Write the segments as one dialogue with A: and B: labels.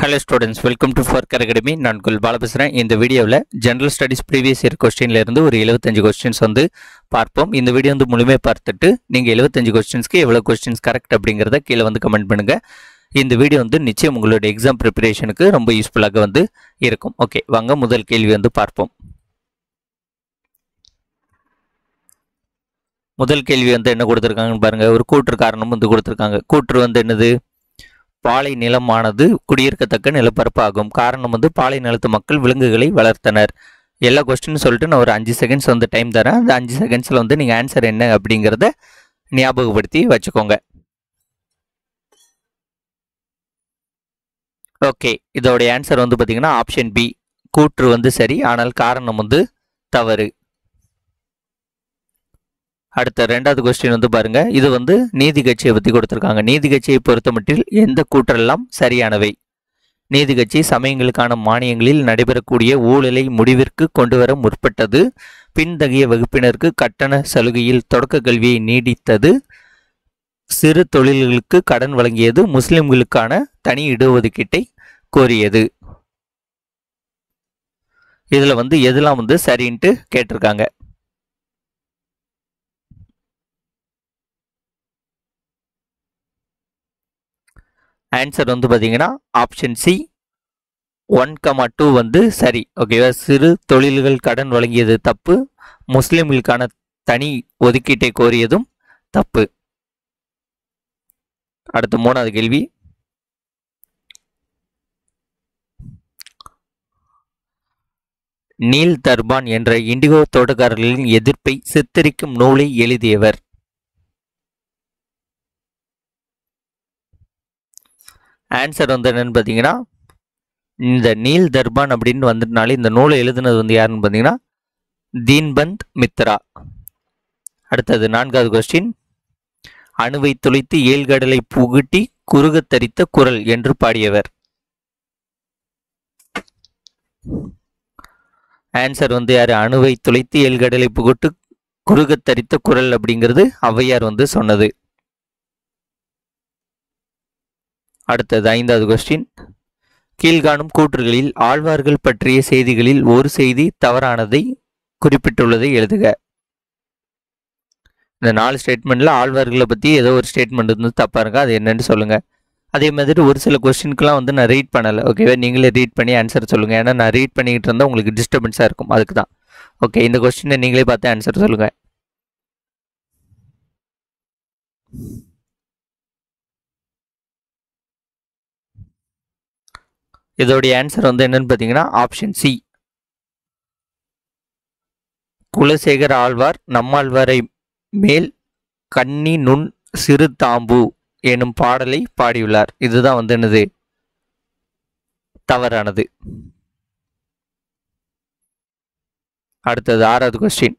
A: Hello students, welcome to Forker Academy. நான் குல் பால பேசுகிறேன். இந்த வீடியோவில் ஜெனரல் ஸ்டடீஸ் ப்ரீவியஸ் இயர் கொஸ்டின்லேருந்து ஒரு 75 கொஸ்டின்ஸ் வந்து பார்ப்போம். இந்த வீடியோ வந்து முழுமையாக பார்த்துட்டு நீங்கள் 75 கொஸ்டின்ஸ்க்கு எவ்வளோ கொஸ்டின்ஸ் கரெக்ட் அப்படிங்கிறத கீழே வந்து கமெண்ட் பண்ணுங்கள். இந்த வீடியோ வந்து நிச்சயம் உங்களோட எக்ஸாம் ப்ரிப்பரேஷனுக்கு ரொம்ப யூஸ்ஃபுல்லாக வந்து இருக்கும். ஓகே, வாங்க முதல் கேள்வி வந்து பார்ப்போம். முதல் கேள்வி வந்து என்ன கொடுத்துருக்காங்கன்னு பாருங்கள். ஒரு கூற்று காரணம் வந்து கொடுத்துருக்காங்க. கூற்று வந்து என்னது? பாலை நிலமானது குடியிருக்கத்தக்க நிலப்பரப்பு ஆகும். காரணம் வந்து பாலை நிலத்து மக்கள் விலங்குகளை வளர்த்தனர். எல்லா கொஸ்டின் சொல்லிட்டு நான் ஒரு 5 செகண்ட்ஸ் வந்து டைம் தரேன். அந்த 5 செகண்ட்ஸில் வந்து நீங்கள் ஆன்சர் என்ன அப்படிங்கிறத ஞாபகப்படுத்தி வச்சுக்கோங்க. ஓகே, இதோடைய ஆன்சர் வந்து பார்த்தீங்கன்னா ஆப்ஷன் பி. கூற்று வந்து சரி, ஆனால் காரணம் வந்து தவறு. அடுத்த ரெண்டாவது கொஸ்டின் வந்து பாருங்க. இது வந்து நீதி கட்சியை பற்றி கொடுத்துருக்காங்க. நீதி கட்சியை பொறுத்தமட்டில் எந்த கூற்றெல்லாம் சரியானவை? நீதி கட்சி சமயங்களுக்கான மானியங்களில் நடைபெறக்கூடிய ஊழலை முடிவிற்கு கொண்டு வர முற்பட்டது. பின்தங்கிய வகுப்பினருக்கு கட்டண சலுகையில் தொடக்க கல்வியை நீடித்தது. சிறு தொழில்களுக்கு கடன் வழங்கியது. முஸ்லிம்களுக்கான தனி இடஒதுக்கீட்டை கோரியது. இதில் வந்து எதெல்லாம் வந்து சரின்ட்டு கேட்டிருக்காங்க. ஆன்சர் வந்து பார்த்தீங்கன்னா ஆப்ஷன் சி 1,2 வந்து சரி. ஓகேவா? சிறு தொழில்கள் கடன் வழங்கியது தப்பு. முஸ்லிம்களுக்கான தனி ஒதுக்கீட்டை கோரியதும் தப்பு. அடுத்த மூணாவது கேள்வி. நீல் தர்பான் என்ற இண்டிகோ தோட்டக்காரர்களின் எதிர்ப்பை சித்தரிக்கும் நூலை எழுதியவர்? ஆன்சர் வந்து என்னன்னு பார்த்தீங்கன்னா, இந்த நீல் தர்பான் அப்படின்னு வந்துட்டனாலே இந்த நூலை எழுதுனது வந்து யாருன்னு பார்த்தீங்கன்னா தீன்பந்த் மித்ரா. அடுத்தது நான்காவது கொஸ்டின். அணுவை துளைத்து ஏழ்கடலை புகுட்டி குறுக தரித்த குரல் என்று பாடியவர்? ஆன்சர் வந்து யாரு? அணுவை துளைத்து ஏழ்கடலை புகுட்டு குறுக தரித்த குரல் அப்படிங்கிறது ஔவையார் வந்து சொன்னது. அடுத்தது ஐந்தாவது கொஸ்டின். கீழ்காணும் கூற்றுகளில் ஆழ்வார்கள் பற்றிய செய்திகளில் ஒரு செய்தி தவறானதை குறிப்பிட்டுள்ளதை எழுதுக. இந்த 4 ஸ்டேட்மெண்ட்ல ஆழ்வார்களை பற்றி ஏதோ ஒரு ஸ்டேட்மெண்ட் வந்து தப்பா இருக்கா, அது என்னன்னு சொல்லுங்க. அதே மாதிரி ஒரு சில கொஸ்டினுக்குலாம் வந்து நான் ரீட் பண்ணலை. ஓகேவா? நீங்களே ரீட் பண்ணி ஆன்சர் சொல்லுங்க. ஏன்னா நான் ரீட் பண்ணிக்கிட்டு இருந்தால் உங்களுக்கு டிஸ்டர்பன்ஸாக இருக்கும், அதுக்கு தான். ஓகே, இந்த கொஸ்டினை நீங்களே பார்த்து ஆன்சர் சொல்லுங்க. இதோடைய ஆன்சர் வந்து என்னன்னு பார்த்தீங்கன்னா ஆப்ஷன் சி. குலசேகர ஆழ்வார் நம்மாழ்வாரை மேல் கண்ணி நுண் சிறு தாம்பு எனும் பாடலை பாடியுள்ளார். இதுதான் வந்து என்னது? தவறானது. அடுத்தது ஆறாவது கொஸ்டின்.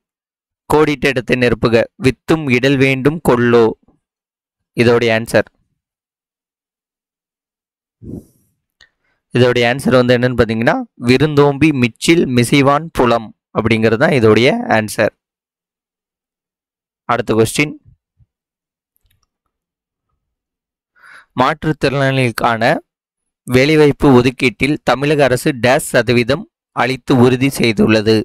A: கோடிட்ட இடத்தை நிரப்புக. வித்தும் இடல் வேண்டும் கொள்ளோ. இதோடைய ஆன்சர். இதோடைய ஆன்சர் வந்து என்னன்னு பார்த்தீங்கன்னா விருந்தோம்பி மிச்சில் மிசைவான் புலம் அப்படிங்கிறது தான் இதோடைய ஆன்சர். அடுத்த கொஸ்டின். மாற்றுத்திறனாளிகளுக்கான வேலைவாய்ப்பு ஒதுக்கீட்டில் தமிழக அரசு %% அளித்து உறுதி செய்துள்ளது?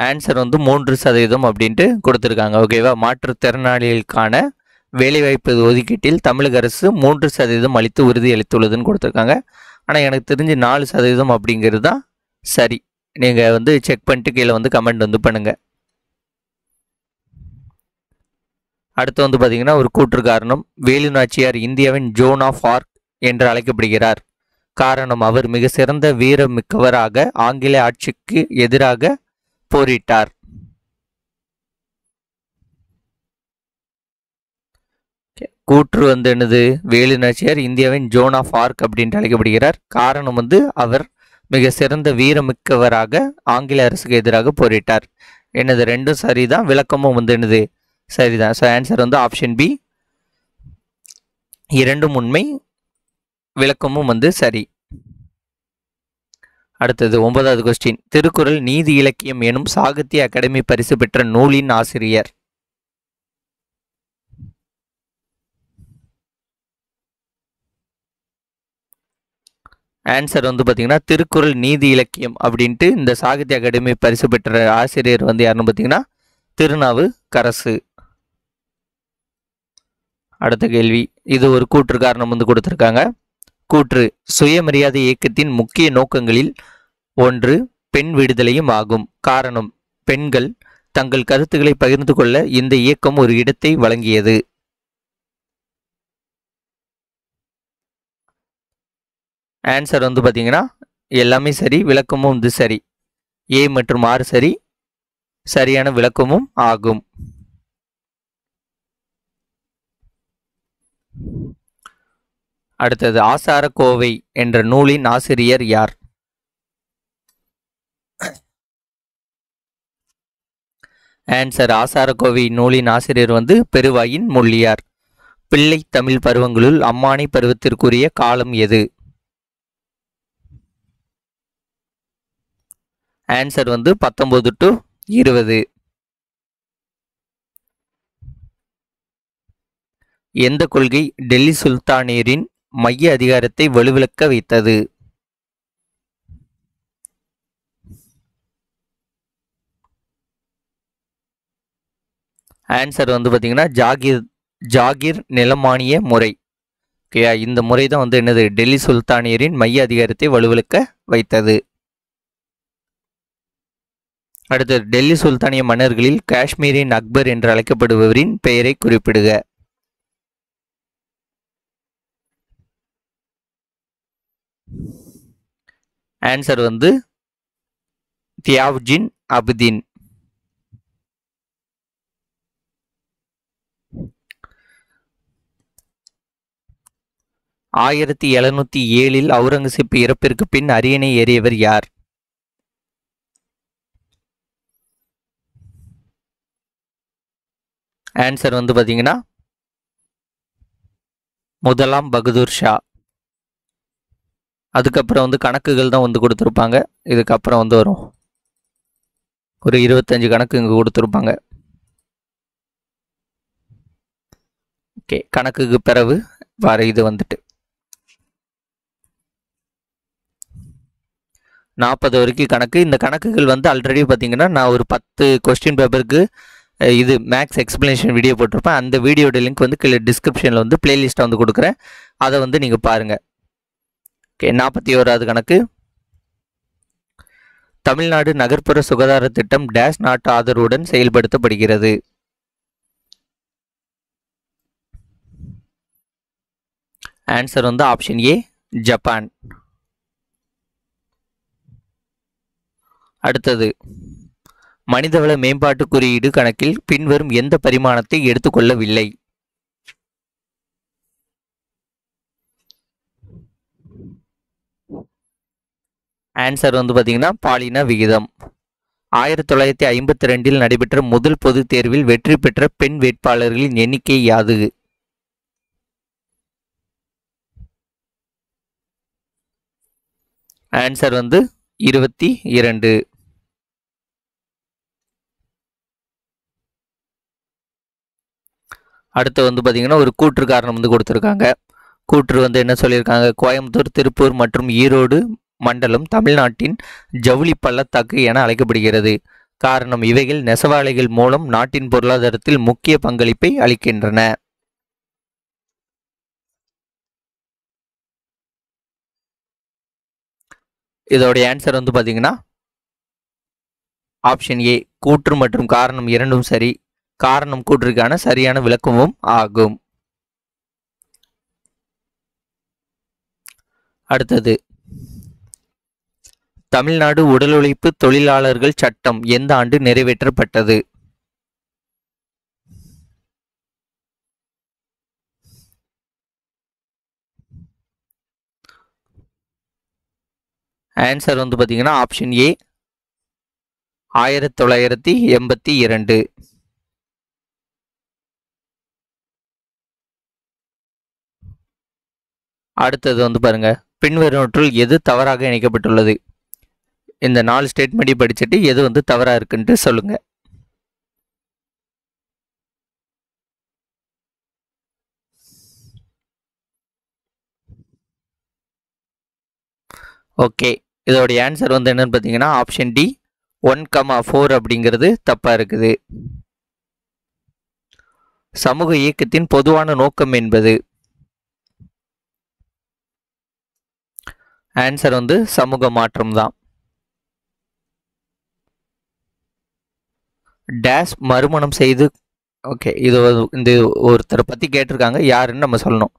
A: ஆன்சர் வந்து 3% அப்படின்ட்டு கொடுத்துருக்காங்க. ஓகேவா? மாற்றுத்திறனாளிகளுக்கான வேலைவாய்ப்பு ஒதுக்கீட்டில் தமிழக அரசு 3% அளித்து உறுதி அளித்துள்ளதுன்னு கொடுத்துருக்காங்க. ஆனால் எனக்கு தெரிஞ்சு 4% அப்படிங்கிறது தான் சரி. நீங்கள் வந்து செக் பண்ணிட்டு கீழே வந்து கமெண்ட் வந்து பண்ணுங்க. அடுத்து வந்து பார்த்தீங்கன்னா ஒரு கூற்று காரணம். வேலு நாச்சியார் இந்தியாவின் ஜோன் ஆஃப் ஆர்க் என்று அழைக்கப்படுகிறார். காரணம் அவர் மிக சிறந்த வீரமிக்கவராக ஆங்கில ஆட்சிக்கு எதிராக போரிட்டார். கூற்று வந்து என்னது? வேலு நாச்சியார் இந்தியாவின் ஜோன் ஆஃப் ஆர்க் அப்படின்ட்டு அழைக்கப்படுகிறார். காரணம் வந்து அவர் மிக சிறந்த வீரமிக்கவராக ஆங்கில அரசுக்கு எதிராக போரிட்டார். என்னது? ரெண்டும் சரிதான், விளக்கமும் வந்து என்னது? சரிதான். ஸோ ஆன்சர் வந்து ஆப்ஷன் பி. இரண்டும் உண்மை, விளக்கமும் வந்து சரி. அடுத்தது 9வது கொஸ்டின். திருக்குறள் நீதி இலக்கியம் எனும் சாகித்ய அகாடமி பரிசு பெற்ற நூலின் ஆசிரியர்? ஆன்சர் வந்து பார்த்தீங்கன்னா திருக்குறள் நீதி இலக்கியம் அப்படின்ட்டு இந்த சாகித்ய அகாடமி பரிசு பெற்ற ஆசிரியர் வந்து யாருன்னு பார்த்தீங்கன்னா திருநாவுக்கரசு. அடுத்த கேள்வி, இது ஒரு கூற்று காரணம் வந்து கொடுத்துருக்காங்க. கூற்று: சுயமரியாதை இயக்கத்தின் முக்கிய நோக்கங்களில் ஒன்று பெண் விடுதலையும் ஆகும். காரணம்: பெண்கள் தங்கள் கருத்துக்களை பகிர்ந்து கொள்ள இந்த இயக்கம் ஒரு இடத்தை வழங்கியது. ஆன்சர் வந்து பார்த்தீங்கன்னா எல்லாமே சரி, விளக்கமும் வந்து சரி. ஏ மற்றும் ஆறு சரி, சரியான விளக்கமும் ஆகும். அடுத்தது, ஆசார கோவை என்ற நூலின் ஆசிரியர் யார்? ஆன்சர்: ஆசார கோவை நூலின் ஆசிரியர் வந்து பெருவாயின் முள்ளியார். பிள்ளை தமிழ் பருவங்களுள் அம்மானை பருவத்திற்குரிய காலம் எது? ஆன்சர் வந்து 19 to 20. எந்த கொள்கை டெல்லி சுல்தானேரின் மைய அதிகாரத்தை வலுவிழக்க வைத்தது? ஆன்சர் வந்து பார்த்தீங்கன்னா ஜாகிர் நிலமானிய முறை. ஓகேயா, இந்த முறை தான் வந்து என்னது டெல்லி சுல்தானேரின் மைய அதிகாரத்தை வலுவிழக்க வைத்தது. அடுத்தது, டெல்லி சுல்தானிய மன்னர்களில் காஷ்மீரின் அக்பர் என்று அழைக்கப்படுபவரின் பெயரை குறிப்பிடுக. ஆன்சர் வந்து தியாவுஜின் அபுதீன். ஆயிரத்தி 1707 அவுரங்கசீப் இறப்பிற்கு பின் அரியணை ஏறியவர் யார்? ஆன்சர் வந்து பார்த்தீங்கன்னா முதலாம் பகதூர் ஷா. அதுக்கப்புறம் வந்து கணக்குகள் தான் வந்து கொடுத்துருப்பாங்க. இதுக்கப்புறம் வந்து வரும் ஒரு 25 கணக்கு இங்கே கொடுத்துருப்பாங்க. ஓகே, கணக்குக்கு பிறகு வர இது வந்துட்டு 40 வரைக்கும் கணக்கு. இந்த கணக்குகள் வந்து ஆல்ரெடி பார்த்தீங்கன்னா நான் ஒரு 10 கொஸ்டின் பேப்பருக்கு இது மேக்ஸ் எக்ஸ்பிளனேஷன் வீடியோ போட்டிருப்பேன். அந்த வீடியோட லிங்க் வந்து கீழே டிஸ்கிரிப்ஷனில் வந்து பிளேலிஸ்ட்டை வந்து கொடுக்குறேன். அதை வந்து நீங்கள் பாருங்கள். ஓகே, 41வது கணக்கு. தமிழ்நாடு நகர்ப்புற சுகாதார திட்டம் டேஷ் நாட்டு ஆதரவுடன் செயல்படுத்தப்படுகிறது. ஆன்சர் வந்து ஆப்ஷன் ஏ ஜப்பான். அடுத்தது, மனிதவள மேம்பாட்டு குறியீடு கணக்கில் பின்வரும் எந்த பரிமாணத்தை எடுத்துக்கொள்ளவில்லை? ஆன்சர் வந்து பார்த்தீங்கன்னா பாலின விகிதம். 1952 நடைபெற்ற முதல் பொது தேர்வில் வெற்றி பெற்ற பெண் வேட்பாளர்களின் எண்ணிக்கை யாது? ஆன்சர் வந்து 22. அடுத்து வந்து பார்த்தீங்கன்னா ஒரு கூற்று காரணம் வந்து கொடுத்துருக்காங்க. கூற்று வந்து என்ன சொல்லியிருக்காங்க? கோயம்புத்தூர், திருப்பூர் மற்றும் ஈரோடு மண்டலம் தமிழ்நாட்டின் ஜவுளி பள்ளத்தாக்கு என அழைக்கப்படுகிறது. காரணம், இவைகள் நெசவாலைகள் மூலம் நாட்டின் பொருளாதாரத்தில் முக்கிய பங்களிப்பை அளிக்கின்றன. இதோடைய ஆன்சர் வந்து பார்த்தீங்கன்னா ஆப்ஷன் ஏ கூற்று மற்றும் காரணம் இரண்டும் சரி. காரணம் கூற்றுக்கான சரியான விளக்கமும் ஆகும். அடுத்தது, தமிழ்நாடு உடல் உழைப்பு தொழிலாளர்கள் சட்டம் எந்த ஆண்டு நிறைவேற்றப்பட்டது? ஆன்சர் வந்து பார்த்தீங்கன்னா ஆப்ஷன் ஏ 1982. அடுத்தது வந்து பாருங்க, பின்வருவற்றுள் எது தவறாக இணைக்கப்பட்டுள்ளது? இந்த 4 ஸ்டேட்மெண்ட் படிச்சுட்டு எது வந்து தவறா இருக்குன்ட்டு சொல்லுங்க. ஓகே, இதோடைய ஆன்சர் வந்து என்னன்னு பார்த்தீங்கன்னா ஆப்ஷன் டி 1,4 அப்படிங்கிறது தப்பா இருக்குது. சமூக இயக்கத்தின் பொதுவான நோக்கம் என்பது? ஆன்சர் வந்து சமூக மாற்றம் தான். டேஷ் மறுமணம் செய்து, ஓகே, இது இந்த ஒருத்தரை பற்றி கேட்டிருக்காங்க, யாருன்னு நம்ம சொல்லணும்.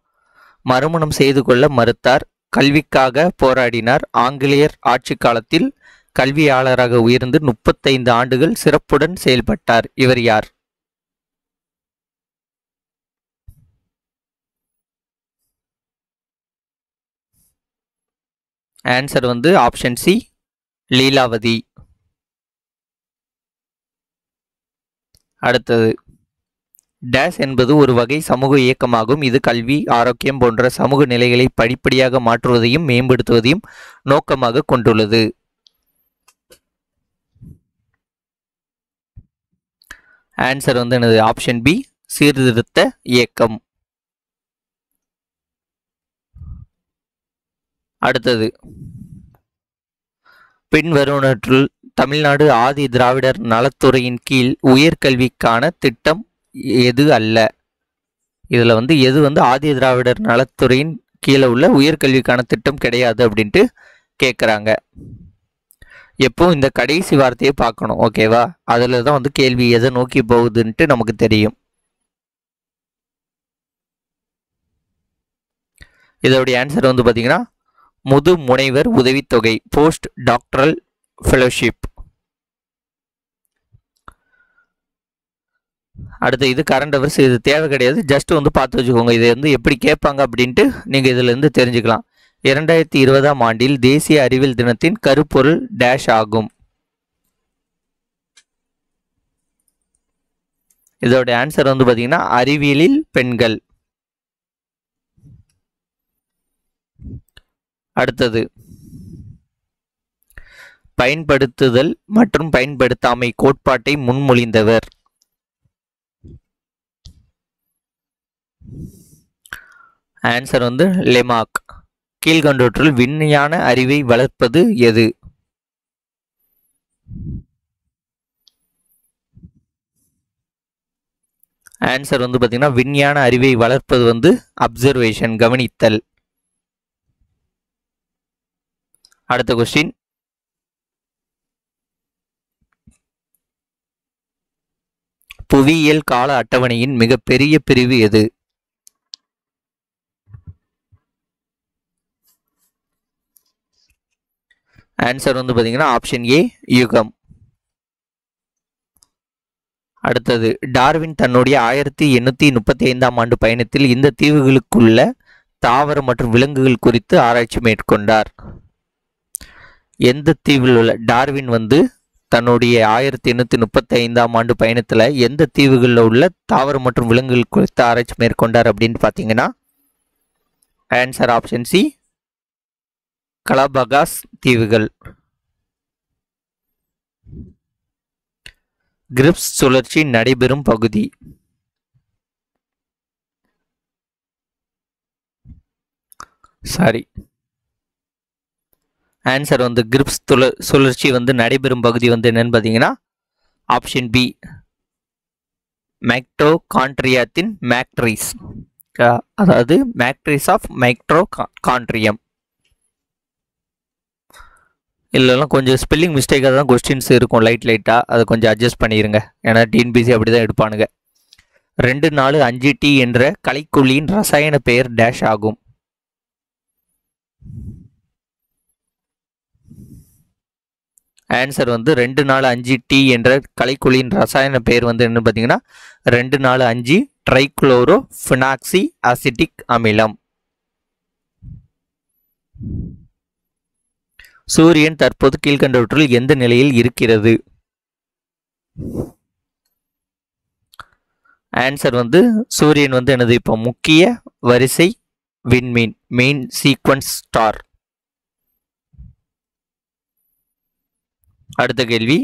A: மறுமணம் செய்து கொள்ள மறுத்தார், கல்விக்காக போராடினார், ஆங்கிலேயர் ஆட்சி காலத்தில் கல்வியாளராக உயர்ந்து 35 ஆண்டுகள் சிறப்புடன் செயல்பட்டார். இவர் யார்? ஆன்சர் வந்து ஆப்ஷன் சி லீலாவதி. அடுத்தது, டேஷ் என்பது ஒரு வகை சமூக இயக்கமாகும். இது கல்வி, ஆரோக்கியம் போன்ற சமூக நிலைகளை படிப்படியாக மாற்றுவதையும் மேம்படுத்துவதையும் நோக்கமாக கொண்டுள்ளது. ஆன்சர் வந்து என்னது? ஆப்ஷன் பி சீர்திருத்த இயக்கம். அடுத்தது, பின்வருவனற்றுள் தமிழ்நாடு ஆதி திராவிடர் நலத்துறையின் கீழ் உயர்கல்விக்கான திட்டம் எது அல்ல? இதில் வந்து எது வந்து ஆதி திராவிடர் நலத்துறையின் கீழே உள்ள உயர்கல்விக்கான திட்டம் கிடையாது அப்படின்ட்டு கேட்குறாங்க. எப்போ இந்த கடைசி வார்த்தையை பார்க்கணும், ஓகேவா? அதில் தான் வந்து கேள்வி எதை நோக்கி போகுதுன்ட்டு நமக்கு தெரியும். இதோடைய ஆன்சர் வந்து பார்த்தீங்கன்னா முது முனைவர் உதவித்தொகை, போஸ்ட் டாக்டரல் ஃபெலோஷிப். அடுத்து, இது கரண்ட் அவர்ஸ், இது தேவை கிடையாது, ஜஸ்ட் வந்து பார்த்து வச்சுக்கோங்க. இதை வந்து எப்படி கேட்பாங்க அப்படின்ட்டு நீங்கள் இதிலிருந்து தெரிஞ்சுக்கலாம். 2020ஆம் ஆண்டில் தேசிய அறிவியல் தினத்தின் கருப்பொருள் டேஷ் ஆகும். இதோட ஆன்சர் வந்து பார்த்தீங்கன்னா அறிவியலில் பெண்கள். அடுத்தது, பயன்படுத்துதல் மற்றும் பயன்படுத்தாமை கோட்பாட்டை முன்மொழிந்தவர்? ஆன்சர் வந்து லெமார்க். கீழ்கண்டவற்றுள் விஞ்ஞான அறிவை வளர்ப்பது எது? ஆன்சர் வந்து பார்த்தீங்கன்னா விஞ்ஞான அறிவை வளர்ப்பது வந்து அப்சர்வேஷன், கவனித்தல். அடுத்த கொஸ்டின், புவியியல் கால அட்டவணையின் மிகப்பெரிய பிரிவு எது? ஆன்சர் வந்து பார்த்தீங்கன்னா ஆப்ஷன் ஏ யுகம். அடுத்தது, டார்வின் தன்னுடைய 1835ஆம் ஆண்டு பயணத்தில் இந்த தீவுகளுக்குள்ள தாவர மற்றும் விலங்குகள் குறித்து ஆராய்ச்சி மேற்கொண்டார். எந்த தீவில் உள்ள டார்வின் வந்து தன்னுடைய 1835ஆம் ஆண்டு பயணத்தில் எந்த தீவுகளில் உள்ள தாவர மற்றும் விலங்குகள் குறித்து ஆராய்ச்சி மேற்கொண்டார் அப்படின்னு பார்த்தீங்கன்னா ஆன்சர் ஆப்ஷன் சி கலாபகாஸ் தீவுகள். கிரிப்ஸ் சுழற்சி நடைபெறும் பகுதி? சாரி, ஆன்சர் வந்து கிரிப்ஸ் சுழற்சி வந்து நடைபெறும் பகுதி வந்து என்னன்னு பார்த்தீங்கன்னா ஆப்ஷன் பி மைட்டோகாண்ட்ரியாத்தின் மேக்ட்ரிஸ், அதாவது மேக்ட்ரிஸ் ஆஃப் மைட்டோகாண்ட்ரியம். இல்லைலாம் கொஞ்சம் ஸ்பெல்லிங் மிஸ்டேக்காக தான் கொஸ்டின்ஸ் இருக்கும், லைட்டாக அதை கொஞ்சம் அட்ஜஸ்ட் பண்ணிடுங்க. ஏன்னா டிஎன்பிசி அப்படி தான் எடுப்பானுங்க. 2,4,5T என்ற கலைக்கொல்லியின் ரசாயன பெயர் டேஷ் ஆகும். ஆன்சர் வந்து 2,4,5T என்ற கலைக்கொல்லியின் ரசாயன பெயர் வந்து என்ன பார்த்தீங்கன்னா 2,4,5 ட்ரைக்ளோரோஃபினாக்சி அசிட்டிக் அமிலம். சூரியன் தற்போது கீழ்கண்டவற்றுள் எந்த நிலையில் இருக்கிறது? ஆன்சர் வந்து சூரியன் வந்து என்னது இப்போ முக்கிய வரிசை விண்மீன், மெயின் சீக்வன்ஸ் ஸ்டார். அடுத்த கேள்வி,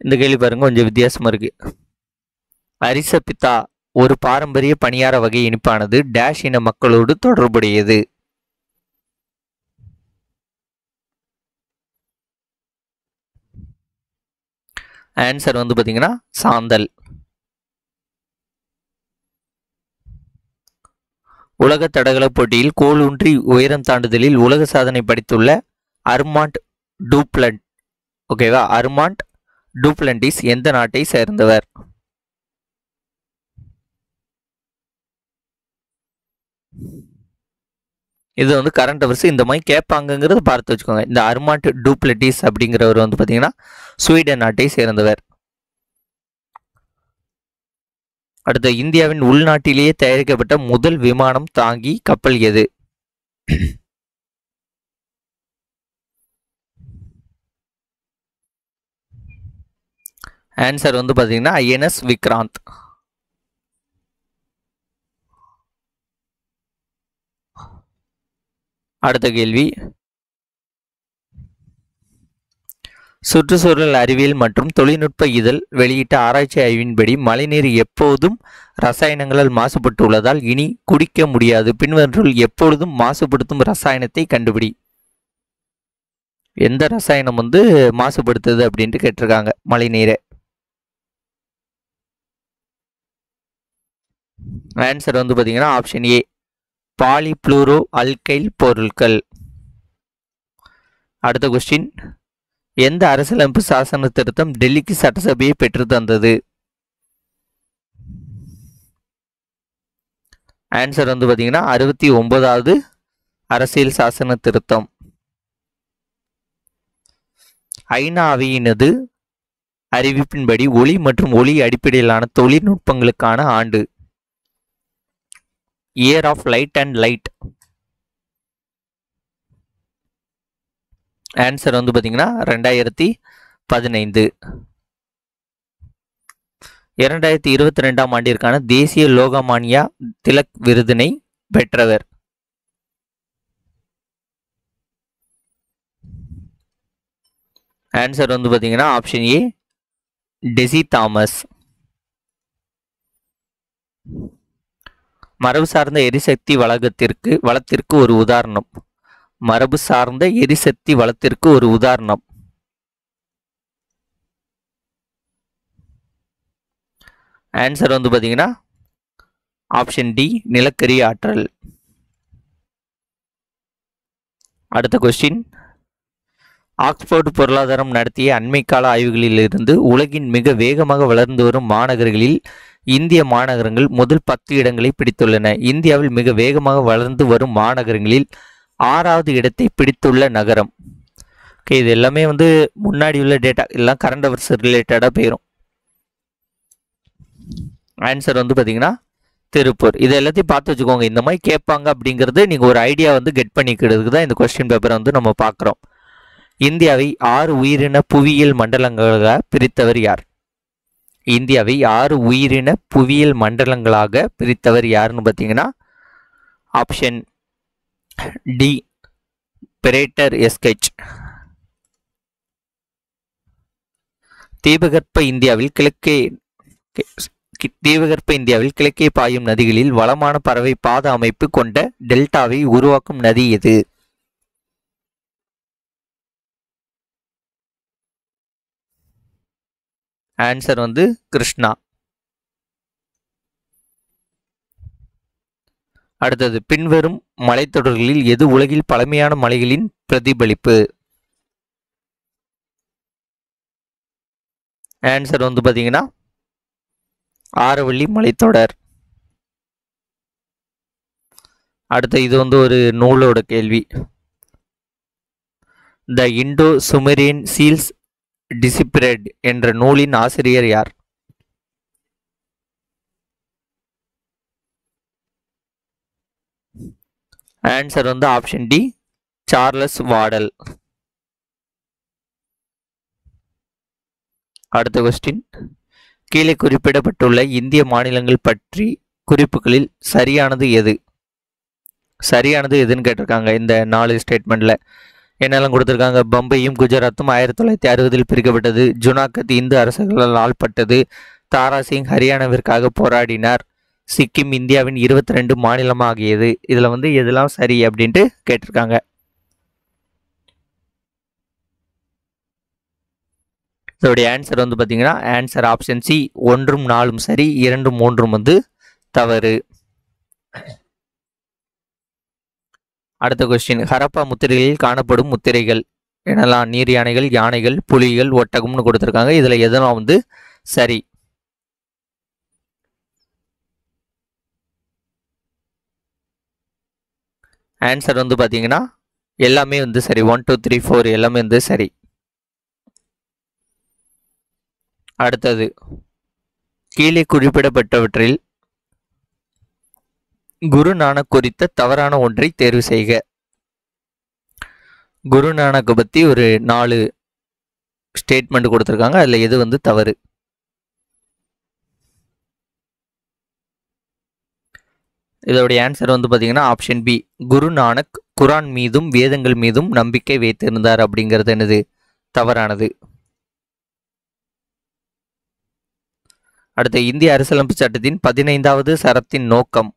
A: இந்த கேள்வி பாருங்க, கொஞ்சம் வித்தியாசமா இருக்கு. அரிசபித்தா ஒரு பாரம்பரிய பணியார வகை இனிப்பானது டேஷ் இன மக்களோடு தொடர்புடையது. ஆன்சர் வந்து பார்த்தீங்கன்னா சாந்தல். உலக தடகள போட்டியில் கோலூன்றி உயரம் தாண்டுதலில் உலக சாதனை படைத்துள்ள அர்மாண்ட் டூப்ளண்ட், ஓகேவா, அர்மாண்ட் டூப்ளண்டிஸ் எந்த நாட்டை சேர்ந்தவர்? இது வந்து கரண்ட் அவர்ஸ் இந்த மாதிரி கேட்பாங்கிறத பார்த்து வச்சுக்கோங்க. இந்த அர்மாண்ட் டூப்ளட்டிஸ் அப்படிங்கிறவர் வந்து பார்த்தீங்கன்னா ஸ்வீடன் நாட்டை சேர்ந்தவர். அடுத்த இந்தியாவின் உள்நாட்டிலேயே தயாரிக்கப்பட்ட முதல் விமானம் தாங்கி கப்பல் எது? ஆன்சர் வந்து பார்த்தீங்கன்னா ஐஎன்எஸ் விக்ராந்த். அடுத்த கேள்வி, சுற்றுச்சூழல் அறிவியல் மற்றும் தொழில்நுட்ப இதழ் வெளியிட்ட ஆராய்ச்சி ஆய்வின்படி மழைநீர் எப்போதும் ரசாயனங்களால் மாசுபட்டு உள்ளதால் இனி குடிக்க முடியாது. பின்வற்றுள் எப்பொழுதும் மாசுபடுத்தும் ரசாயனத்தை கண்டுபிடி. எந்த ரசாயனம் வந்து மாசுபடுத்துது அப்படின்ட்டு கேட்டிருக்காங்க மழைநீரை. ஆன்சர் வந்து பார்த்தீங்கன்னா ஆப்ஷன் ஏ பாலிப்ளூரோ அல்கைல் பொருட்கள். அடுத்த கொஸ்டின், எந்த அரசியலமைப்பு சாசன திருத்தம் டெல்லிக்கு சட்டசபையை பெற்று தந்தது? ஆன்சர் வந்து பார்த்தீங்கன்னா 69வது அரசியல் சாசன திருத்தம். ஐநா அவையினது அறிவிப்பின்படி ஒளி மற்றும் ஒளி அடிப்படையிலான தொழில்நுட்பங்களுக்கான ஆண்டு? Year of light and light. Answer வந்து பார்த்தீங்கன்னா 2015. 2022ஆம் ஆண்டிற்கான தேசிய லோகமான்யா திலக் விருதினை பெற்றவர்? ஆன்சர் வந்து பார்த்தீங்கன்னா ஆப்ஷன் ஏ டெசி தாமஸ். மரபு சார்ந்த எரிசக்தி வளத்திற்கு ஒரு உதாரணம். மரபு சார்ந்த எரிசக்தி வளத்திற்கு ஒரு உதாரணம். ஆன்சர் வந்து பார்த்தீங்கன்னா ஆப்ஷன் டி நிலக்கரி ஆற்றல். அடுத்த கொஸ்டின், ஆக்ஸ்போர்டு பொருளாதாரம் நடத்திய அண்மைக்கால ஆய்வுகளிலிருந்து உலகின் மிக வேகமாக வளர்ந்து வரும் மாநகரங்களில் இந்திய மாநகரங்கள் முதல் 10 இடங்களை பிடித்துள்ளன. இந்தியாவில் மிக வேகமாக வளர்ந்து வரும் மாநகரங்களில் 6வது இடத்தை பிடித்துள்ள நகரம்? ஓகே, இது எல்லாமே வந்து முன்னாடி உள்ள டேட்டா, எல்லாம் கரண்ட் அவர்ஸ் ரிலேட்டடாக போயிடும். ஆன்சர் வந்து பார்த்தீங்கன்னா திருப்பூர். இது எல்லாத்தையும் பார்த்து வச்சுக்கோங்க. இந்த மாதிரி கேட்பாங்க அப்படிங்கிறது நீங்கள் ஒரு ஐடியா வந்து கெட் பண்ணிக்கிறதுக்கு தான் இந்த கொஸ்டின் பேப்பரை வந்து நம்ம பார்க்குறோம். இந்தியாவை 6 உயிரின புவியியல் மண்டலங்களாக பிரித்தவர் யார்? இந்தியாவை 6 உயிரின புவியியல் மண்டலங்களாக பிரித்தவர் யாருன்னு பார்த்தீங்கன்னா ஆப்ஷன் டி பெரேட்டர் எஸ்கெச். தீபகற்ப இந்தியாவில் கிழக்கே பாயும் நதிகளில் வளமான பறவை பாத அமைப்பு கொண்ட டெல்டாவை உருவாக்கும் நதி எது? ஆன்சர் வந்து கிருஷ்ணா. அடுத்தது, பின்வரும் மலைத்தொடர்களில் எது உலகில் பழமையான மலைகளின் பிரதிபலிப்பு? ஆன்சர் வந்து பார்த்தீங்கன்னா ஆரவள்ளி மலைத்தொடர். அடுத்து இது வந்து ஒரு நூலோட கேள்வி. த இண்டோ சுமேரியன் சீல்ஸ் டிசிப்ரெட் என்ற நூலின் ஆசிரியர் யார்? ஆன்சர் வந்து ஆப்ஷன் டி சார்லஸ் வாடல். அடுத்த கொஸ்டின், கீழே குறிப்பிடப்பட்டுள்ள இந்திய மாநிலங்கள் பற்றி குறிப்புகளில் சரியானது எது? சரியானது எதுன்னு கேட்டிருக்காங்க. இந்த 4 ஸ்டேட்மெண்ட்ல என்னெல்லாம் கொடுத்துருக்காங்க? பம்பையும் குஜராத்தும் 1960 பிரிக்கப்பட்டது. ஜுனாகத் இந்து அரசுகளால் ஆள்பட்டது. தாராசிங் ஹரியானாவிற்காக போராடினார். சிக்கிம் இந்தியாவின் 22 மாநிலமாகியது. இதில் வந்து எதெல்லாம் சரி அப்படின்ட்டு கேட்டிருக்காங்க. இதோடைய ஆன்சர் வந்து பார்த்தீங்கன்னா ஆன்சர் ஆப்ஷன் சி 1 4 சரி 2 3 வந்து தவறு. அடுத்த கொஸ்டின், ஹரப்பா முத்திரைகளில் காணப்படும் முத்திரைகள் என்னெல்லாம்? நீர் யானைகள், யானைகள், புலிகள், ஒட்டகம்னு கொடுத்துருக்காங்க. இதில் எதெல்லாம் வந்து சரி? ஆன்சர் வந்து பார்த்தீங்கன்னா எல்லாமே வந்து சரி. 1 2 3 4 எல்லாமே வந்து சரி. அடுத்தது, கீழே குறிப்பிடப்பட்டவற்றில் குரு நானக் குறித்த தவறான ஒன்றை தேர்வு செய்க. குரு நானக் பற்றி ஒரு 4 ஸ்டேட்மெண்ட் கொடுத்துருக்காங்க. அதில் எது வந்து தவறு? இதோடைய ஆன்சர் வந்து பார்த்தீங்கன்னா ஆப்ஷன் பி, குரு நானக் குரான் மீதும் வேதங்கள் மீதும் நம்பிக்கை வைத்திருந்தார் அப்படிங்கிறது என்னது? தவறானது. அடுத்த, இந்திய அரசியலமைப்பு சட்டத்தின் 15வது சரத்தின் நோக்கம்.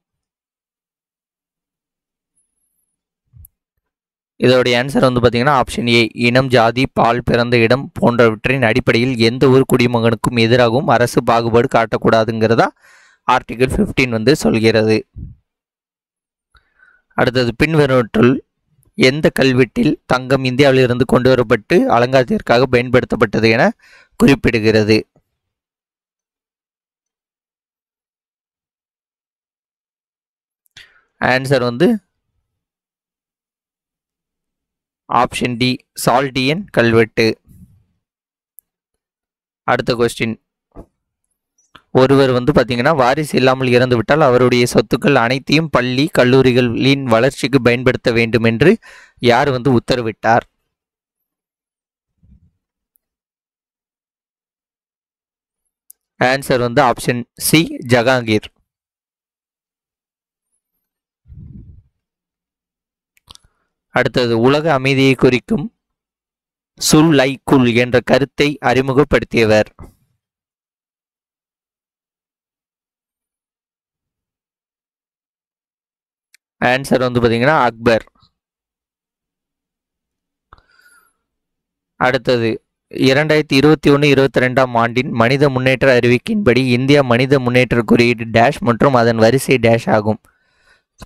A: இதோடைய ஆன்சர் வந்து பார்த்தீங்கன்னா ஆப்ஷன் ஏ, இனம், ஜாதி, பால், பிறந்த இடம் போன்றவற்றின் அடிப்படையில் எந்த ஒரு குடிமகனுக்கும் எதிராகவும் அரசு பாகுபாடு காட்டக்கூடாதுங்கிறதா ஆர்டிகிள் 15 வந்து சொல்கிறது. அடுத்தது, பின்வருவற்றுள் எந்த கல்வெட்டில் தங்கம் இந்தியாவிலிருந்து கொண்டு வரப்பட்டு அலங்காரத்திற்காக பயன்படுத்தப்பட்டது என குறிப்பிடுகிறது? ஆன்சர் வந்து ஆப்ஷன் டி, சால்டியன் கல்வெட்டு. அடுத்த கொஸ்டின், ஒருவர் வந்து பார்த்தீங்கன்னா வாரிசு இல்லாமல் இறந்து விட்டால் அவருடைய சொத்துக்கள் அனைத்தையும் பள்ளி கல்லூரிகளின் வளர்ச்சிக்கு பயன்படுத்த வேண்டும் என்று யார் வந்து உத்தரவிட்டார்? ஆன்சர் வந்து ஆப்ஷன் சி, ஜஹாங்கீர். அடுத்தது, உலக அமைதியை குறிக்கும் சுல் லை குல் என்ற கருத்தை அறிமுகப்படுத்தியவர்? ஆன்சர் வந்து பார்த்தீங்கன்னா அக்பர். அடுத்தது, 2021-22 ஆண்டின் மனித முன்னேற்ற அறிவிக்கையின்படி இந்தியா மனித முன்னேற்ற குறியீடு டேஷ் மற்றும் அதன் வரிசை டேஷ் ஆகும்.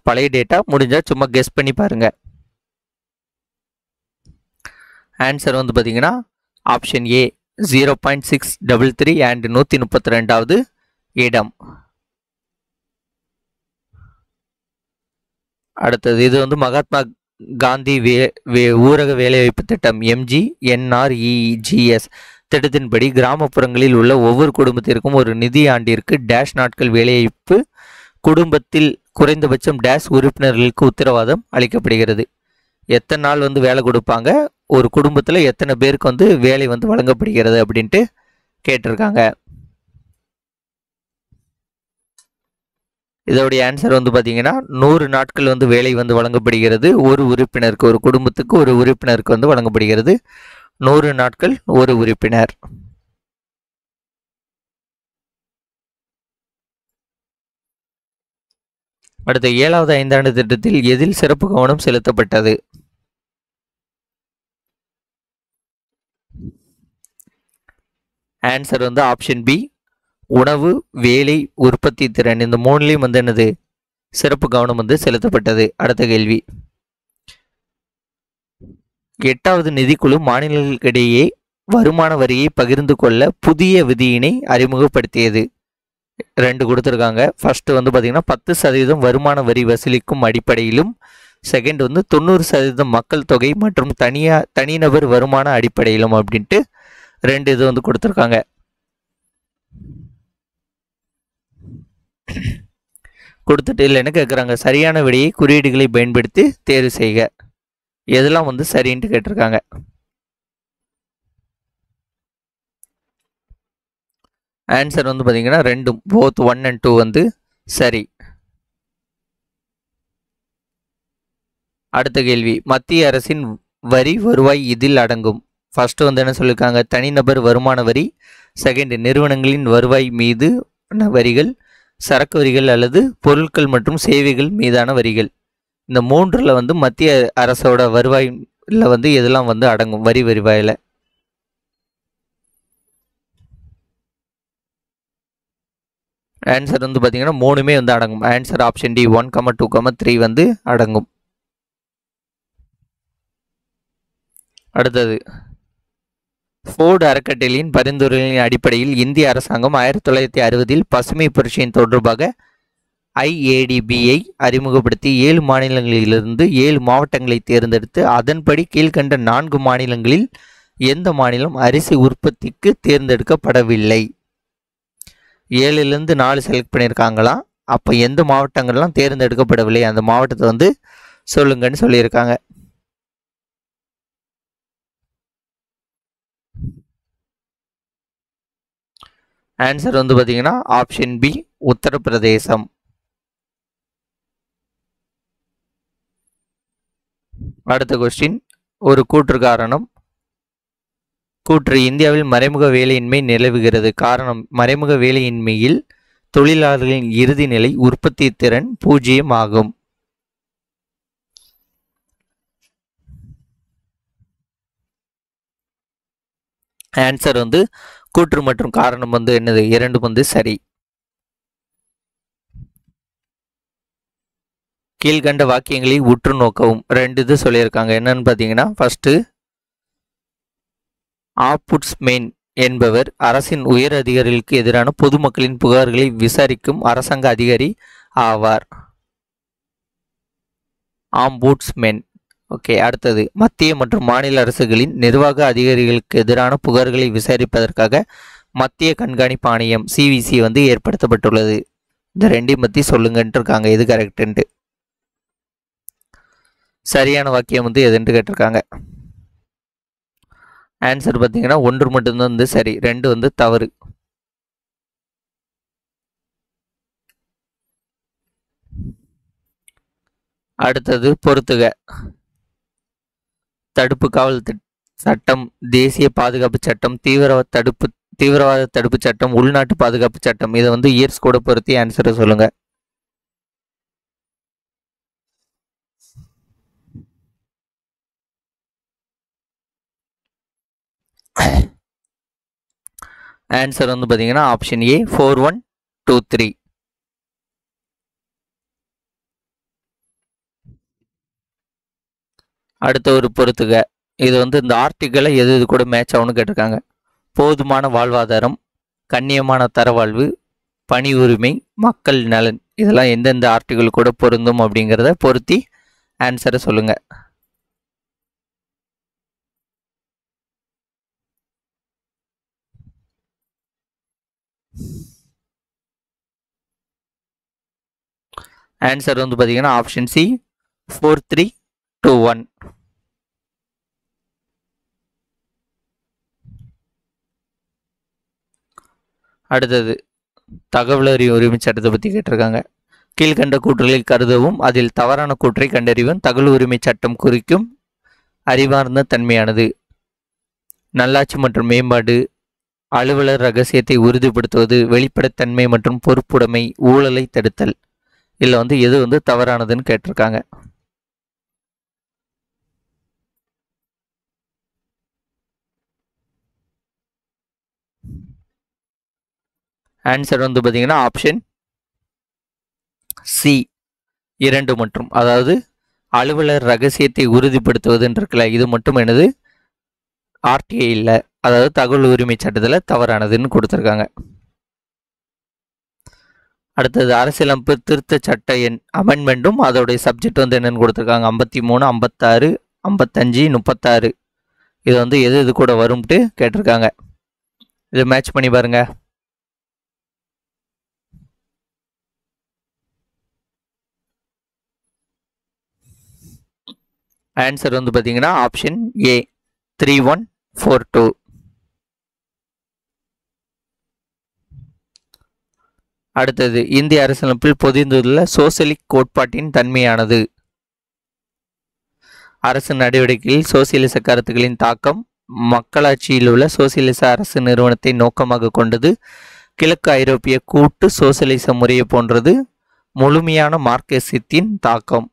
A: பழைய டேட்டா, முடிஞ்சா சும்மா கெஸ் பண்ணி பாருங்க. ஆன்சர் வந்து பார்த்தீங்கன்னா ஆப்ஷன் ஏ, 0.633 அண்ட் 132வது இடம். அடுத்தது, இது வந்து மகாத்மா காந்தி ஊரக வேலைவாய்ப்பு திட்டம் MGNREGS திட்டத்தின்படி கிராமப்புறங்களில் உள்ள ஒவ்வொரு குடும்பத்திற்கும் ஒரு நிதி ஆண்டிற்கு டேஷ் நாட்கள் வேலைவாய்ப்பு குடும்பத்தில் குறைந்தபட்சம் டேஷ் உறுப்பினர்களுக்கு உத்தரவாதம் அளிக்கப்படுகிறது. எத்தனை நாள் வந்து வேலை கொடுப்பாங்க, ஒரு குடும்பத்தில் எத்தனை பேருக்கு வந்து வேலை வந்து வழங்கப்படுகிறது அப்படின்ட்டு கேட்டிருக்காங்க. இதோடைய ஆன்சர் வந்து பார்த்தீங்கன்னா 100 நாட்கள் வந்து வேலை வந்து வழங்கப்படுகிறது. ஒரு உறுப்பினருக்கு, ஒரு குடும்பத்துக்கு ஒரு உறுப்பினருக்கு வந்து வழங்கப்படுகிறது. 100 நாட்கள் ஒரு உறுப்பினர். அடுத்த, 7வது ஐந்தாண்டு திட்டத்தில் எதில் சிறப்பு கவனம் செலுத்தப்பட்டது? ஆன்சர் வந்து ஆப்ஷன் பி, உணவு, வேலை, உற்பத்தி திறன். இந்த 3லையும் வந்து என்னது சிறப்பு கவனம் வந்து செலுத்தப்பட்டது. அடுத்த கேள்வி, 8வது நிதிக்குழு மாநிலங்களுக்கிடையே வருமான வரியை பகிர்ந்து கொள்ள புதிய விதியினை அறிமுகப்படுத்தியது. 2 கொடுத்துருக்காங்க. ஃபர்ஸ்ட் வந்து பார்த்தீங்கன்னா 10% வருமான வரி வசூலிக்கும் அடிப்படையிலும், செகண்ட் வந்து 90% மக்கள் தொகை மற்றும் தனிநபர் வருமான அடிப்படையிலும் அப்படின்ட்டு 2 இது வந்து கொடுத்துருக்காங்க. கொடுத்துட்டு இல்லை என்ன கேட்குறாங்க, சரியான விடையை குறியீடுகளை பயன்படுத்தி தேர்வு செய்க. எதெல்லாம் வந்து சரின்ட்டு கேட்டிருக்காங்க. ஆன்சர் வந்து பார்த்தீங்கன்னா 2, போத் 1 and 2 வந்து சரி. அடுத்த கேள்வி, மத்திய அரசின் வரி வருவாய் இதில் அடங்கும். ஃபர்ஸ்ட் வந்து என்ன சொல்லியிருக்காங்க, தனிநபர் வருமான வரி, செகண்ட் நிறுவனங்களின் வருவாய் மீது வரிகள், சரக்கு வரிகள் அல்லது பொருட்கள் மற்றும் சேவைகள் மீதான வரிகள். இந்த 3ல் வந்து மத்திய அரசோட வருவாயில் வந்து எதெல்லாம் வந்து அடங்கும் வரி வருவாயில்? ஆன்சர் வந்து பார்த்தீங்கன்னா மூணுமே வந்து அடங்கும். ஆன்சர் ஆப்ஷன் டி 1,2,3 வந்து அடங்கும். அடுத்தது ஃபோர்டு அறக்கட்டளையின் பரிந்துரைகளின் அடிப்படையில் இந்திய அரசாங்கம் 1960இல் பசுமை புரட்சியின் தொடர்பாக IADBயை அறிமுகப்படுத்தி 7 மாநிலங்களிலிருந்து 7 மாவட்டங்களை தேர்ந்தெடுத்து அதன்படி கீழ்கண்ட 4 மாநிலங்களில் எந்த மாநிலம் அரிசி உற்பத்திக்கு தேர்ந்தெடுக்கப்படவில்லை? 7லேருந்து 4 செலக்ட் பண்ணியிருக்காங்களாம். அப்போ எந்த மாவட்டங்கள்லாம் தேர்ந்தெடுக்கப்படவில்லை அந்த மாவட்டத்தை வந்து சொல்லுங்கன்னு சொல்லியிருக்காங்க. ஆன்சர் வந்து பார்த்தீங்கன்னா ஆப்ஷன் பி உத்தரப்பிரதேசம். அடுத்த கொஸ்டின் ஒரு கூற்று காரணம். கூற்று இந்தியாவில் மறைமுக வேலையின்மை நிலவுகிறது. காரணம் மறைமுக வேலையின்மையில் தொழிலாளர்களின் இறுதி நிலை உற்பத்தி திறன் 0 ஆகும். ஆன்சர் வந்து கூற்று மற்றும் காரணம் வந்து என்னது இரண்டும் வந்து சரி. கீழ்கண்ட வாக்கியங்களை உற்று நோக்கவும். 2 இது சொல்லியிருக்காங்க. என்னன்னு பார்த்தீங்கன்னா ஃபர்ஸ்ட் ஆம்புட்ஸ்மேன் என்பவர் அரசின் உயர் அதிகாரிகளுக்கு எதிரான பொதுமக்களின் புகார்களை விசாரிக்கும் அரசாங்க அதிகாரி ஆவார். ஆம்புட்ஸ்மேன். ஓகே. அடுத்தது மத்திய மற்றும் மாநில அரசுகளின் நிர்வாக அதிகாரிகளுக்கு எதிரான புகார்களை விசாரிப்பதற்காக மத்திய கண்காணிப்பு ஆணையம் CVC வந்து ஏற்படுத்தப்பட்டுள்ளது. இந்த ரெண்டையும் பற்றி சொல்லுங்கன்ட்டு இருக்காங்க. எது கரெக்டுன்ட்டு. சரியான வாக்கியம் வந்து எதுன்ட்டு கேட்டிருக்காங்க. ஆன்சர் பார்த்தீங்கன்னா 1 மட்டும்தான் வந்து சரி, 2 வந்து தவறு. அடுத்தது பொறுத்துக. தடுப்பு காவல் சட்டம், தேசிய பாதுகாப்பு சட்டம், தீவிரவாத தடுப்பு சட்டம், உள்நாட்டு பாதுகாப்பு சட்டம். இதை வந்து இயர்ஸ் கூட பொருத்தி ஆன்சரை சொல்லுங்க. ஆன்சர் வந்து பார்த்தீங்கன்னா ஆப்ஷன் ஏ 4123. அடுத்த ஒரு பொறுத்துக. இது வந்து இந்த ஆர்டிக்கிளை எது இது கூட மேட்ச் ஆகும்னு கேட்டிருக்காங்க. போதுமான வாழ்வாதாரம், கண்ணியமான தரவாழ்வு, பணி உரிமை, மக்கள் நலன். இதெல்லாம் எந்தெந்த ஆர்டிக்கிள் கூட பொருந்தும் அப்படிங்கிறத பொருத்தி ஆன்சரை சொல்லுங்க. ஆன்சர் வந்து பார்த்தீங்கன்னா ஆப்ஷன் சி 4321. அடுத்தது தகவல் அறியும் உரிமை சட்டத்தை பற்றி கேட்டிருக்காங்க. கீழ்கண்ட கூற்றுகளை கருதவும் அதில் தவறான கூற்றை கண்டறிவும். தகவல் உரிமை சட்டம் குறிக்கும் அறிவார்ந்த தன்மையானது. நல்லாட்சி மற்றும் மேம்பாடு, அலுவலர் ரகசியத்தை உறுதிப்படுத்துவது, வெளிப்படைத்தன்மை மற்றும் பொறுப்புடைமை, ஊழலை தடுத்தல். இதில் வந்து எது வந்து தவறானதுன்னு கேட்டிருக்காங்க. ஆன்சர் வந்து பார்த்தீங்கன்னா ஆப்ஷன் சி 2 மற்றும். அதாவது அலுவலர் ரகசியத்தை உறுதிப்படுத்துவதுன்னு இருக்குல்ல, இது மட்டும் என்னது RTA இல்லை, அதாவது தகவல் உரிமை சட்டத்தில் தவறானதுன்னு கொடுத்துருக்காங்க. அடுத்தது அரசியலமைப்பு திருத்த சட்ட எண் அமெண்ட்மெண்ட்டும் அதோடைய சப்ஜெக்ட் வந்து என்னன்னு கொடுத்துருக்காங்க. 53, 56, 55, 36. இது வந்து எது இது கூட வரும்ட்டு கேட்டிருக்காங்க. இதை மேட்ச் பண்ணி பாருங்க. ஆன்சர் வந்து பார்த்தீங்கன்னா ஆப்ஷன் ஏ 3142. அடுத்தது இந்திய அரசியலமைப்பில் பொதிந்துள்ள சோசியலிக் கோட்பாட்டின் தன்மையானது. அரசு நடவடிக்கையில் சோசியலிச கருத்துக்களின் தாக்கம், மக்களாட்சியில் உள்ள சோசியலிச அரசு நிறுவனத்தை நோக்கமாக கொண்டது, கிழக்கு ஐரோப்பிய கூட்டு சோசியலிச முறையை போன்றது, முழுமையான மார்க்சிசத்தின் தாக்கம்.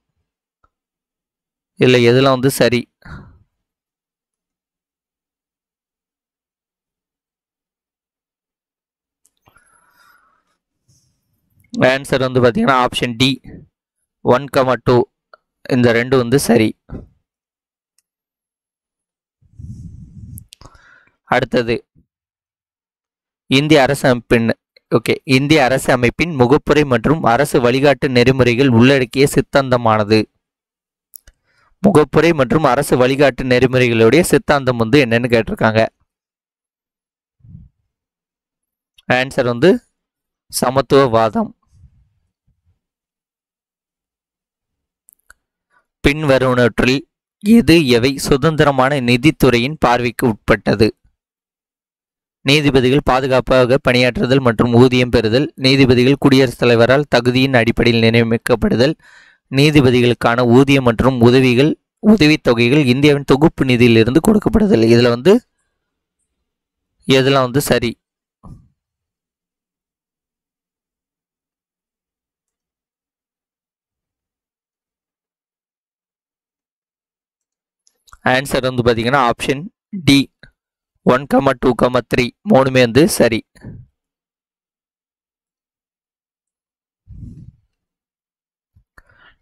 A: இல்லை எதெல்லாம் வந்து சரி? ஆன்சர் வந்து பார்த்தீங்கன்னா ஆப்ஷன் டி 1,2 இந்த ரெண்டு வந்து சரி. அடுத்தது இந்திய அரசு அமைப்பின் முகப்புரை மற்றும் அரசு வழிகாட்டு நெறிமுறைகள் உள்ளடக்கிய சித்தாந்தமானது. முகப்புரை மற்றும் அரசு வழிகாட்டு நெறிமுறைகளுடைய சித்தாந்தம் வந்து என்னன்னு கேட்டிருக்காங்க. ஆன்சர் வந்து சமத்துவவாதம். பின்வருவனவற்றில் எவை சுதந்திரமான நிதித்துறையின் பார்வைக்கு உட்பட்டது? நீதிபதிகள் பாதுகாப்பாக பணியாற்றுதல் மற்றும் ஊதியம் பெறுதல், நீதிபதிகள் குடியரசுத் தலைவரால் தகுதியின் அடிப்படையில் நியமிக்கப்படுதல், நீதிபதிகளுக்கான ஊதியம் மற்றும் உதவித்தொகைகள் இந்தியாவின் தொகுப்பு நிதியிலிருந்து கொடுக்கப்படுதல். இதில் வந்து எதெல்லாம் வந்து சரி? ஆன்சர் வந்து பார்த்தீங்கன்னா ஆப்ஷன் டி 1,2,3 மூணுமே வந்து சரி.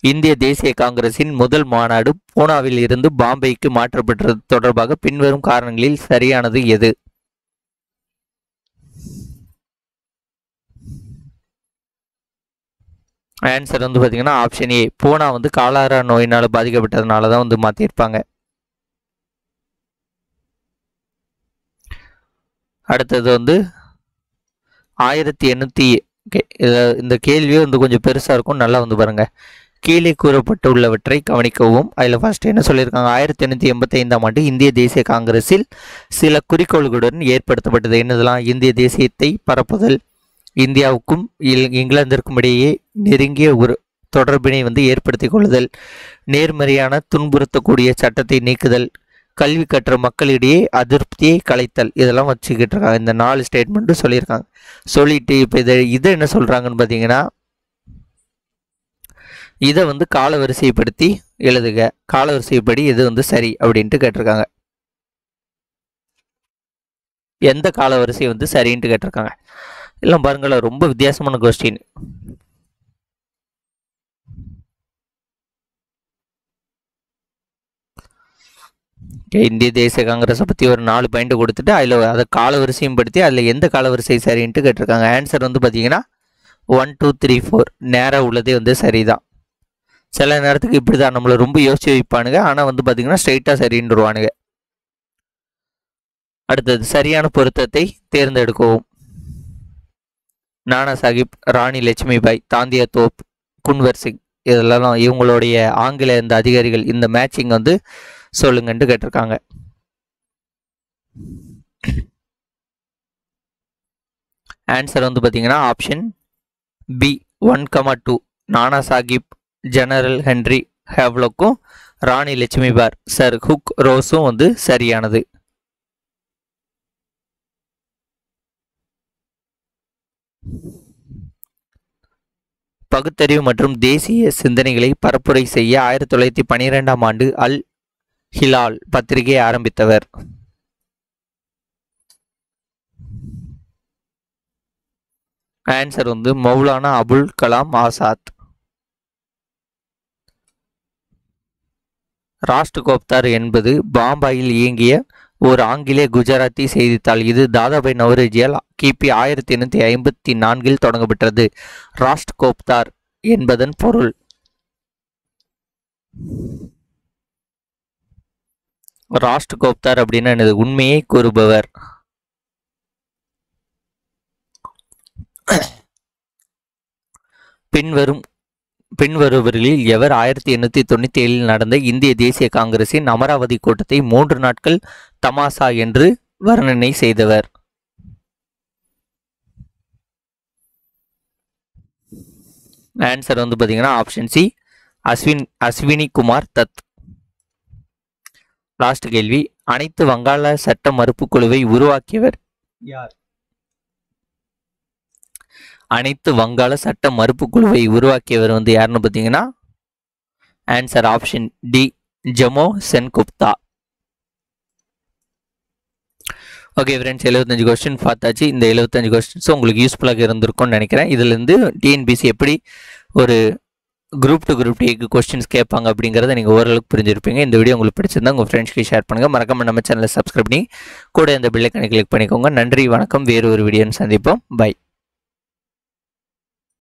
A: இந்திய தேசிய காங்கிரசின் முதல் மாநாடு பூனாவில் இருந்து பாம்பேக்கு மாற்றப்பட்டது தொடர்பாக பின்வரும் காரணங்களில் சரியானது எது? ஆன்சர் வந்து பார்த்தீங்கன்னா ஆப்ஷன் ஏ. பூனா வந்து காலாரா நோயினால் பாதிக்கப்பட்டதுனால தான் வந்து மாற்றிருப்பாங்க. அடுத்தது வந்து 1800 இந்த கேள்வியே வந்து கொஞ்சம் பெருசாக இருக்கும், நல்லா வந்து பாருங்க. கீழே கூறப்பட்டுள்ளவற்றை கவனிக்கவும். அதில் ஃபர்ஸ்ட் என்ன சொல்லியிருக்காங்க, 1885ஆம் ஆண்டு இந்திய தேசிய காங்கிரஸில் சில குறிக்கோள்களுடன் ஏற்படுத்தப்பட்டது. என்னதெல்லாம்? இந்திய தேசியத்தை பரப்புதல், இந்தியாவுக்கும் இங்கிலாந்திற்கும் இடையே நெருங்கிய ஒரு தொடர்பினை வந்து ஏற்படுத்திக் கொள்ளுதல், நேர்மறையான துன்புறுத்தக்கூடிய சட்டத்தை நீக்குதல், கல்வி கற்ற மக்களிடையே அதிருப்தியை கலைத்தல். இதெல்லாம் வச்சுக்கிட்டு இருக்காங்க. இந்த 4 ஸ்டேட்மெண்ட்டும் சொல்லியிருக்காங்க. சொல்லிட்டு இப்போ இதை என்ன சொல்கிறாங்கன்னு பார்த்தீங்கன்னா, இதை வந்து காலவரிசைப்படுத்தி எழுதுக, காலவரிசைப்படி இது வந்து சரி அப்படின்ட்டு கேட்டிருக்காங்க. எந்த காலவரிசை வந்து சரின்ட்டு கேட்டிருக்காங்க. எல்லாம் பாருங்களேன், ரொம்ப வித்தியாசமான கொஸ்டின். இந்திய தேசிய காங்கிரஸை பற்றி ஒரு 4 பாயிண்ட் கொடுத்துட்டு அதில் அதை காலவரிசையும் படுத்தி அதில் எந்த காலவரிசை சரின்ட்டு கேட்டிருக்காங்க. ஆன்சர் வந்து பார்த்தீங்கன்னா 1, 2, 3, 4 நேராக உள்ளதே வந்து சரிதான். சில நேரத்துக்கு இப்படி தான் நம்மளை ரொம்ப யோசிச்சு வைப்பானுங்க, ஆனால் வந்து பார்த்தீங்கன்னா ஸ்ட்ரெயிட்டாக சரின்றுவானுங்க. அடுத்தது சரியான பொருத்தத்தை தேர்ந்தெடுக்கவும். நானா சாஹிப், ராணி லட்சுமிபாய், தாந்தியா தோப், குன்வர் சிங், இதெல்லாம் இவங்களுடைய ஆங்கில இந்த அதிகாரிகள், இந்த மேட்சிங் வந்து சொல்லுங்கன்ட்டு கேட்டிருக்காங்க. ஆன்சர் வந்து பார்த்தீங்கன்னா option B 1,2 Nana Sahib, general Henry ஹேவ்லோக்கும் ராணி லட்சுமிபாய், சர் ஹுக் ரோஸும் வந்து சரியானது. பகுத்தறிவு மற்றும் தேசிய சிந்தனைகளை பரப்புரை செய்ய 1912ஆம் ஆண்டு அல் ஹிலால் பத்திரிகை ஆரம்பித்தவர். ஆன்சர் வந்து மௌலானா அபுல் கலாம் ஆசாத். ராஷ்டிரகோப்தார் என்பது பாம்பாயில் இயங்கிய ஒரு ஆங்கிலேய குஜராத்தி செய்தித்தாள். இது தாதாபாய் நவரோஜியால் கிபி 1854 தொடங்கப்பட்டது. ராஷ்டிரகோப்தார் என்பதன் பொருள். ராஷ்டிரகோப்தார் அப்படின்னா என்னது? உண்மையை கூறுபவர். பின்வருவர்களில் எவர் 1897 நடந்த இந்திய தேசிய காங்கிரசின் அமராவதி கூட்டத்தை 3 நாட்கள் தமாசா என்று வர்ணனை செய்தவர்? ஆன்சர் வந்து பார்த்தீங்கன்னா ஆப்ஷன் சி அஸ்வினி குமார் தத். லாஸ்ட் கேள்வி, அனைத்து வங்காள சட்ட மறுப்பு குழுவை உருவாக்கியவர் யார்? அனைத்து வங்காள சட்ட மறுப்பு குழுவை உருவாக்கியவர் வந்து யாருன்னு பார்த்தீங்கன்னா ஆன்சர் ஆப்ஷன் டி ஜமோ சென்குப்தா. ஓகே ஃப்ரெண்ட்ஸ், 75 கொஸ்டின் பார்த்தாச்சு. இந்த 75 கொஸ்டின்ஸும் உங்களுக்கு யூஸ்ஃபுல்லாக இருந்திருக்கும்னு நினைக்கிறேன். இதுலேருந்து டிஎன்பிசி எப்படி ஒரு குரூப் டு குரூப் டிக்கு கொஸ்டின்ஸ் கேட்பாங்க அப்படிங்கிறத நீங்கள் ஓரளவுக்கு புரிஞ்சிருப்பீங்க. இந்த வீடியோ உங்களுக்கு பிடிச்சிருந்தா உங்கள் ஃப்ரெண்ட்ஸ்க்கு ஷேர் பண்ணுங்கள். மறக்காம நம்ம சேனலை சப்ஸ்கிரைப் பண்ணி கூட இந்த பெல் ஐகானை கிளிக் பண்ணிக்கோங்க. நன்றி, வணக்கம். வேறு ஒரு வீடியோன்னு சந்திப்போம். பை.